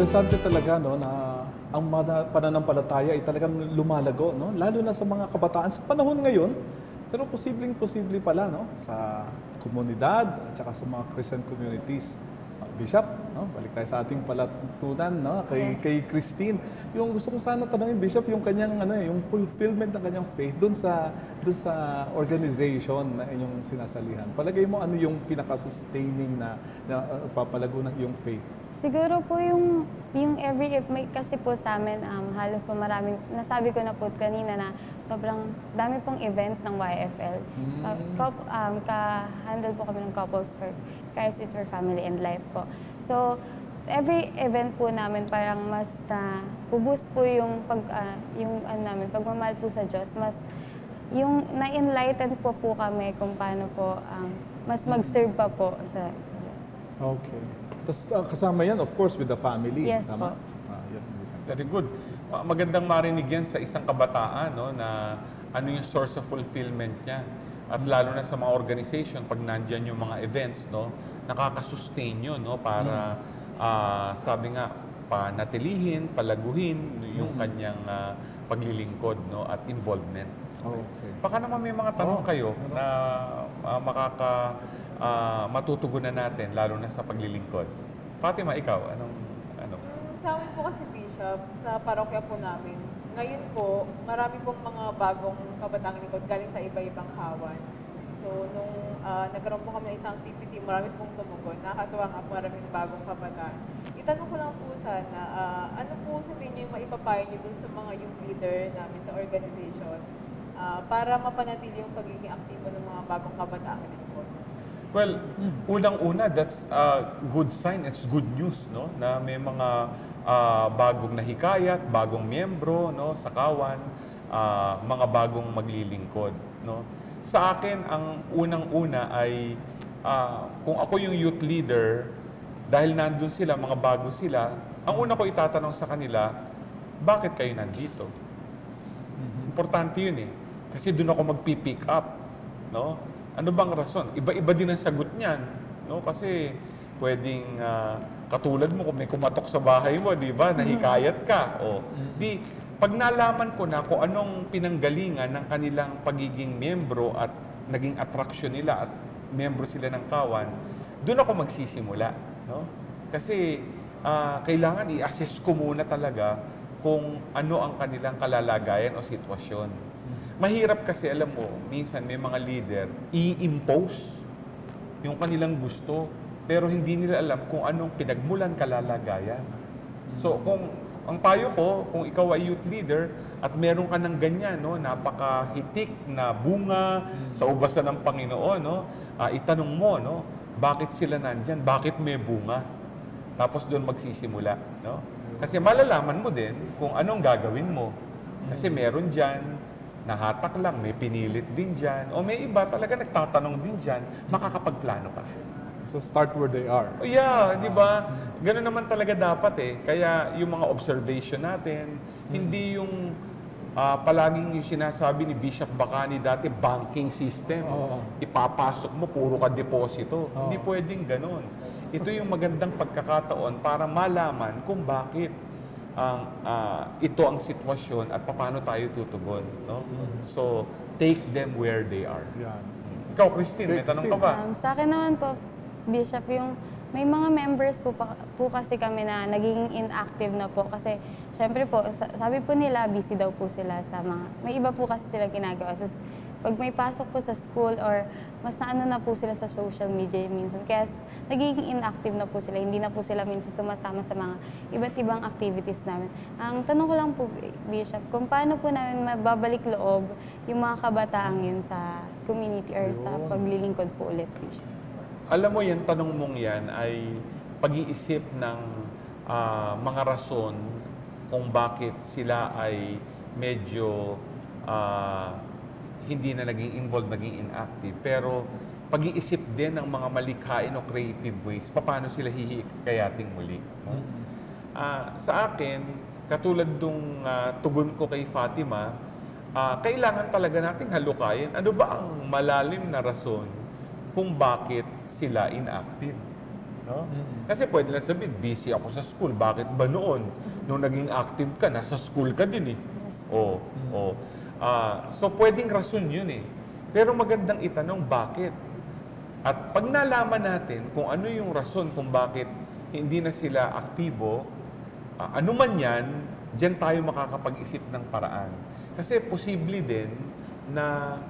interesante talaga no na ang pananampalataya ay talagang lumalago no lalo na sa mga kabataan sa panahon ngayon pero posibleng-posible pala no sa komunidad at saka sa mga Christian communities. Bishop, no? Balik tayo sa ating palatuntunan no kay Christine. Yung gusto ko sana tanungin Bishop yung kanyang yung fulfillment ng kanyang faith doon sa organization na inyong sinasalihan. Palagay mo ano yung pinaka-sustaining na papalago ng iyong faith? Siguro po yung may kasi po sa amin halos po maraming nasabi ko na po kanina na sobrang dami pong event ng YFL. Ka-handle po kami ng Couples for Christ with for Family and Life po. So every event po namin parang mas na boost po yung namin pagmamahal po sa Diyos, mas yung na-enlighten po kami kung paano po mas mag-serve pa po sa Diyos. Okay. Tapos kasama yan, of course, with the family. Yes Tama? po. Very good. Magandang marinig yan sa isang kabataan, no, na ano yung source of fulfillment niya. At lalo na sa mga organization, pag nandyan yung mga events, no, nakakasustain yun, no, para, sabi nga, panatilihin, palaguhin yung kanyang paglilingkod, no, at involvement. Okay. Baka naman may mga tanong kayo na matutugunan natin, lalo na sa paglilingkod. Fatima, ikaw, ano? Sa amin po kasi, Bishop, sa parokya po namin, ngayon po, marami pong mga bagong kabataang lingkod galing sa iba-ibang kawan. So, nung nagkaroon po kami ng isang activity, marami pong tumugon. Nakakatuwa nga po maraming bagong kabataan. Itanong ko lang po sana, ano po sa tingin yung maipapayo niyo dun sa mga youth leader namin sa organization para mapanatili yung pagiging aktibo ng mga bagong kabataang lingkod? Well, unang-una, that's a good sign. It's good news, no? Na may mga bagong nahikayat, bagong miyembro, no, sa kawan, mga bagong maglilingkod, no? Sa akin, ang unang-una ay kung ako yung youth leader, dahil nandun sila, mga bago sila, ang una ko itatanong sa kanila, bakit kayo nandito? Importante yun eh. Kasi doon ako magpi-pick up, no? Ano bang rason? Iba-iba din ang sagot niyan, no? Kasi pwedeng katulad mo kung may kumatok sa bahay mo, di ba? Nahikayat ka. O, di pag nalaman ko na kung anong pinanggalingan ng kanilang pagiging miyembro at naging attraction nila at miyembro sila ng kawan, doon ako magsisimula, no? Kasi kailangan i-assess ko muna talaga kung ano ang kanilang kalalagayan o sitwasyon. Mahirap kasi, alam mo, minsan may mga leader, i-impose yung kanilang gusto, pero hindi nila alam kung anong pinagmulan kalalagayan. So, kung ang payo ko, kung ikaw ay youth leader at meron ka ng ganyan, no, napakahitik na bunga sa ubasan ng Panginoon, no, itanong mo, no, bakit sila nandyan? Bakit may bunga? Tapos doon magsisimula, no? Kasi malalaman mo din kung anong gagawin mo. Kasi meron dyan, nahatak lang, may pinilit din dyan, o may iba talaga nagtatanong din dyan, makakapagplano ka. So start where they are. Oh yeah, di ba? Ganun naman talaga dapat eh. Kaya yung mga observation natin, hindi yung palaging yung sinasabi ni Bishop Bacani dati, banking system. Ipapasok mo, puro ka deposito. Hindi pwedeng ganun. Ito yung magandang pagkakataon para malaman kung bakit ito ang sitwasyon at paano tayo tutugon, no? So, take them where they are. Yan. Ikaw, Christine, may tanong ka ba? Sa akin naman po, Bishop, yung may mga members po kasi kami na naging inactive na po kasi syempre po, sabi po nila busy daw po sila sa mga, may iba po kasi sila ginagawa. Pag may pasok po sa school or mas naano na po sila sa social media minsan. Kaya nagiging inactive na po sila. Hindi na po sila minsan sumasama sa mga iba't ibang activities namin. Ang tanong ko lang po, Bishop, kung paano po namin mababalik loob yung mga kabataang yun sa community or sa paglilingkod po ulit, Bishop? Alam mo, yan, tanong mong yan ay pag-iisip ng mga rason kung bakit sila ay medyo hindi na naging involved, naging inactive. Pero pag-iisip din ng mga malikhain o creative ways, paano sila hihikayating muli. No? Sa akin, katulad nung tugon ko kay Fatima, kailangan talaga nating halukayin. Ano ba ang malalim na rason kung bakit sila inactive? No? Kasi pwede lang sabihin, busy ako sa school. Bakit ba noon? Nung naging active ka, nasa school ka din eh. Oh, oh. So pwedeng rason yun eh. Pero magandang itanong bakit. At pag nalaman natin kung ano yung rason kung bakit hindi na sila aktibo, ano man yan, diyan tayo makakapag-isip ng paraan. Kasi posible din na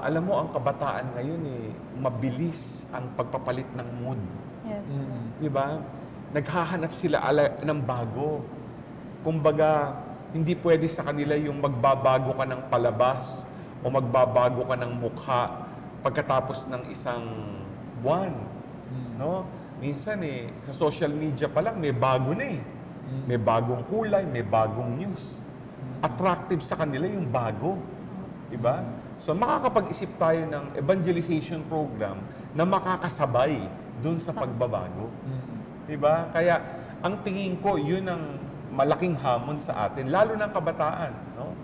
alam mo, ang kabataan ngayon mabilis ang pagpapalit ng mood. Yes. Di ba? Naghahanap sila ng bago. Kumbaga, hindi pwede sa kanila yung magbabago ka ng palabas o magbabago ka ng mukha pagkatapos ng isang buwan. No? Minsan sa social media pa lang may bago na eh. May bagong kulay, may bagong news. Attractive sa kanila yung bago. Diba? So makakapag-isip tayo ng evangelization program na makakasabay dun sa pagbabago. Diba? Kaya ang tingin ko, yun ang malaking hamon sa atin, lalo ng kabataan. No?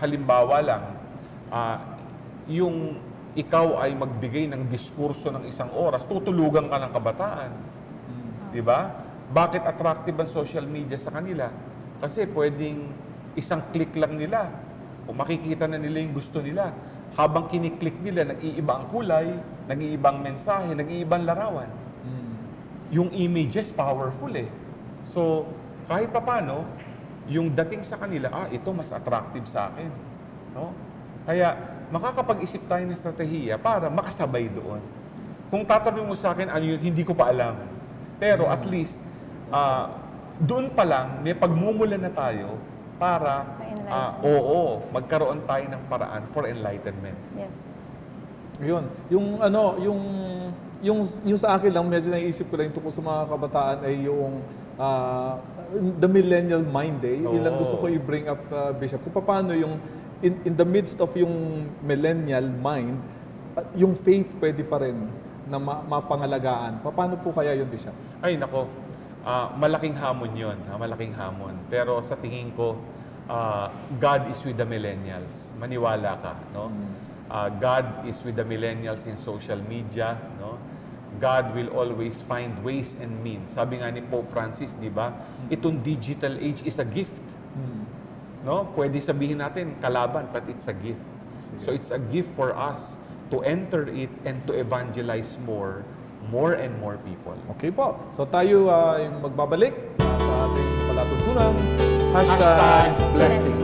Halimbawa lang, yung ikaw ay magbigay ng diskurso ng isang oras, tutulugan ka ng kabataan. Diba? Bakit attractive ang social media sa kanila? Kasi pwedeng isang click lang nila o makikita na nila yung gusto nila. Habang kiniklik nila, nag-iiba ang kulay, nag-iibang mensahe, nag-iibang larawan. Yung images, powerful eh. So, kahit papano, yung dating sa kanila, ito mas attractive sa akin. No? Kaya, makakapag-isip tayo ng estratehiya para makasabay doon. Kung tatanungin mo sa akin, ano yun, hindi ko pa alam. Pero at least, doon pa lang, may pagmumula na tayo para, magkaroon tayo ng paraan for enlightenment. Yes. Yun. Yung sa akin lang, medyo naiisip ko lang yung tungkol sa mga kabataan ay yung the millennial mind eh. Yun lang gusto ko i-bring up, Bishop. Kung paano yung in the midst of yung millennial mind, yung faith pwede pa rin na mapangalagaan. Paano po kaya yun, Bishop? Ay, nako. Malaking hamon yun. Malaking hamon. Pero sa tingin ko, God is with the millennials. Maniwala ka, no? God is with the millennials in social media, no? God will always find ways and means. Sabi nga ni Pope Francis, di ba? Itong digital age is a gift. No? Pwede sabihin natin kalaban, but it's a gift. So it's a gift for us to enter it and to evangelize more and more people. Okay po. So tayo ay magbabalik sa ating palatuntunan. Hashtag blessing.